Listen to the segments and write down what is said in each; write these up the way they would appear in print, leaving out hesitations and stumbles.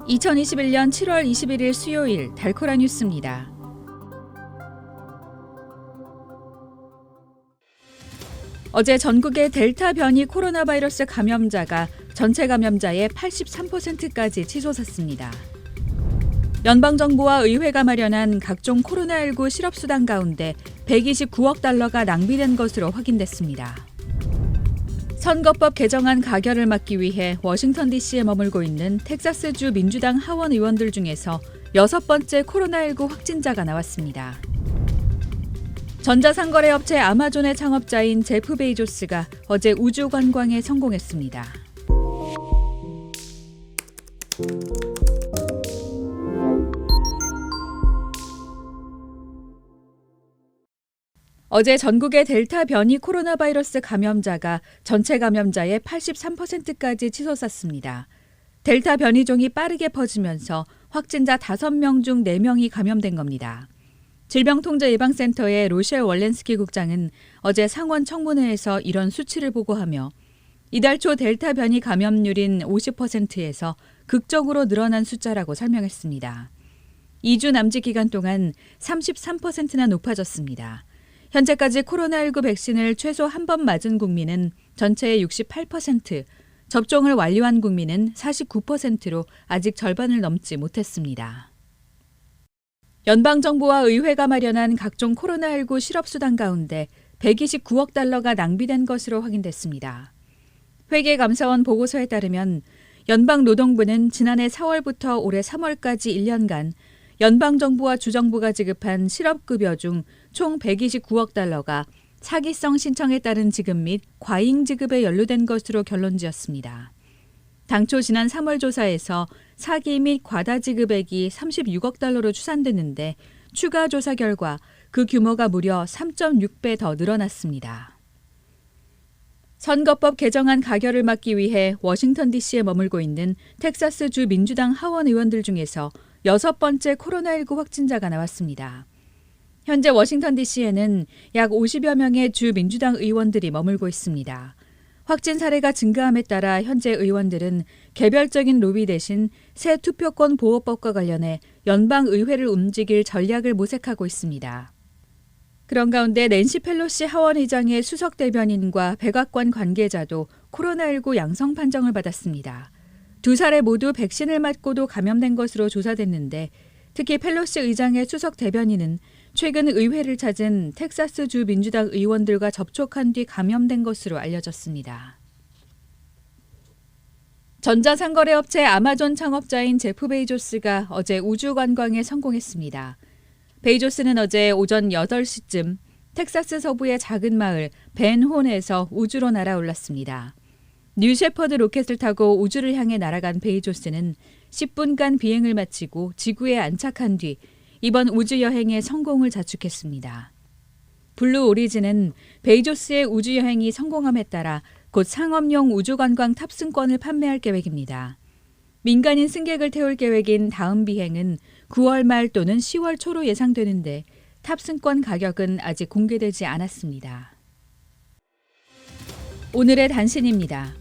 2021년 7월 21일 수요일 달코라 뉴스입니다. 어제 전국의 델타 변이 코로나 바이러스 감염자가 전체 감염자의 83%까지 치솟았습니다. 연방정부와 의회가 마련한 각종 코로나19 실업수당 가운데 129억 달러가 낭비된 것으로 확인됐습니다. 선거법 개정안 가결을 막기 위해 워싱턴 DC에 머물고 있는 텍사스주 민주당 하원 의원들 중에서 6번째 코로나19 확진자가 나왔습니다. 전자상거래업체 아마존의 창업자인 제프 베이조스가 어제 우주 관광에 성공했습니다. 어제 전국의 델타 변이 코로나 바이러스 감염자가 전체 감염자의 83%까지 치솟았습니다. 델타 변이종이 빠르게 퍼지면서 확진자 5명 중 4명이 감염된 겁니다. 질병통제예방센터의 로셸 월렌스키 국장은 어제 상원 청문회에서 이런 수치를 보고하며 이달 초 델타 변이 감염률인 50%에서 극적으로 늘어난 숫자라고 설명했습니다. 2주 남짓 기간 동안 33%나 높아졌습니다. 현재까지 코로나19 백신을 최소 한 번 맞은 국민은 전체의 68%, 접종을 완료한 국민은 49%로 아직 절반을 넘지 못했습니다. 연방정부와 의회가 마련한 각종 코로나19 실업수당 가운데 129억 달러가 낭비된 것으로 확인됐습니다. 회계감사원 보고서에 따르면 연방노동부는 지난해 4월부터 올해 3월까지 1년간 연방정부와 주정부가 지급한 실업급여 중 총 129억 달러가 사기성 신청에 따른 지급 및 과잉 지급에 연루된 것으로 결론지었습니다. 당초 지난 3월 조사에서 사기 및 과다 지급액이 36억 달러로 추산됐는데 추가 조사 결과 그 규모가 무려 3.6배 더 늘어났습니다. 선거법 개정안 가결을 막기 위해 워싱턴 DC에 머물고 있는 텍사스주 민주당 하원 의원들 중에서 6번째 코로나19 확진자가 나왔습니다. 현재 워싱턴 DC에는 약 50여 명의 주 민주당 의원들이 머물고 있습니다. 확진 사례가 증가함에 따라 현재 의원들은 개별적인 로비 대신 새 투표권 보호법과 관련해 연방의회를 움직일 전략을 모색하고 있습니다. 그런 가운데 낸시 펠로시 하원의장의 수석 대변인과 백악관 관계자도 코로나19 양성 판정을 받았습니다. 두 사례 모두 백신을 맞고도 감염된 것으로 조사됐는데 특히 펠로시 의장의 수석 대변인은 최근 의회를 찾은 텍사스주 민주당 의원들과 접촉한 뒤 감염된 것으로 알려졌습니다. 전자상거래업체 아마존 창업자인 제프 베이조스가 어제 우주 관광에 성공했습니다. 베이조스는 어제 오전 8시쯤 텍사스 서부의 작은 마을 벤혼에서 우주로 날아올랐습니다. 뉴셰퍼드 로켓을 타고 우주를 향해 날아간 베이조스는 10분간 비행을 마치고 지구에 안착한 뒤 이번 우주 여행에 성공을 자축했습니다. 블루 오리진은 베이조스의 우주 여행이 성공함에 따라 곧 상업용 우주관광 탑승권을 판매할 계획입니다. 민간인 승객을 태울 계획인 다음 비행은 9월 말 또는 10월 초로 예상되는데 탑승권 가격은 아직 공개되지 않았습니다. 오늘의 단신입니다.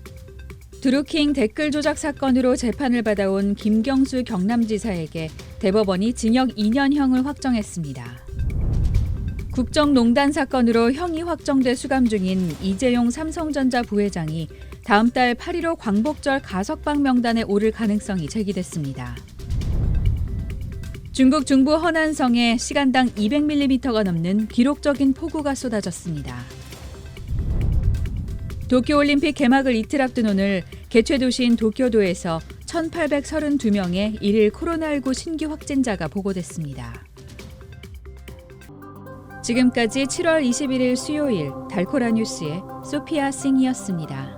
드루킹 댓글 조작 사건으로 재판을 받아온 김경수 경남지사에게 대법원이 징역 2년형을 확정했습니다. 국정농단 사건으로 형이 확정돼 수감 중인 이재용 삼성전자 부회장이 다음 달 8.15 광복절 가석방 명단에 오를 가능성이 제기됐습니다. 중국 중부 허난성에 시간당 200mm가 넘는 기록적인 폭우가 쏟아졌습니다. 도쿄올림픽 개막을 이틀 앞둔 오늘 개최 도시인 도쿄도에서 1,832명의 일일 코로나19 신규 확진자가 보고됐습니다. 지금까지 7월 21일 수요일 달코라 뉴스의 소피아 싱이었습니다.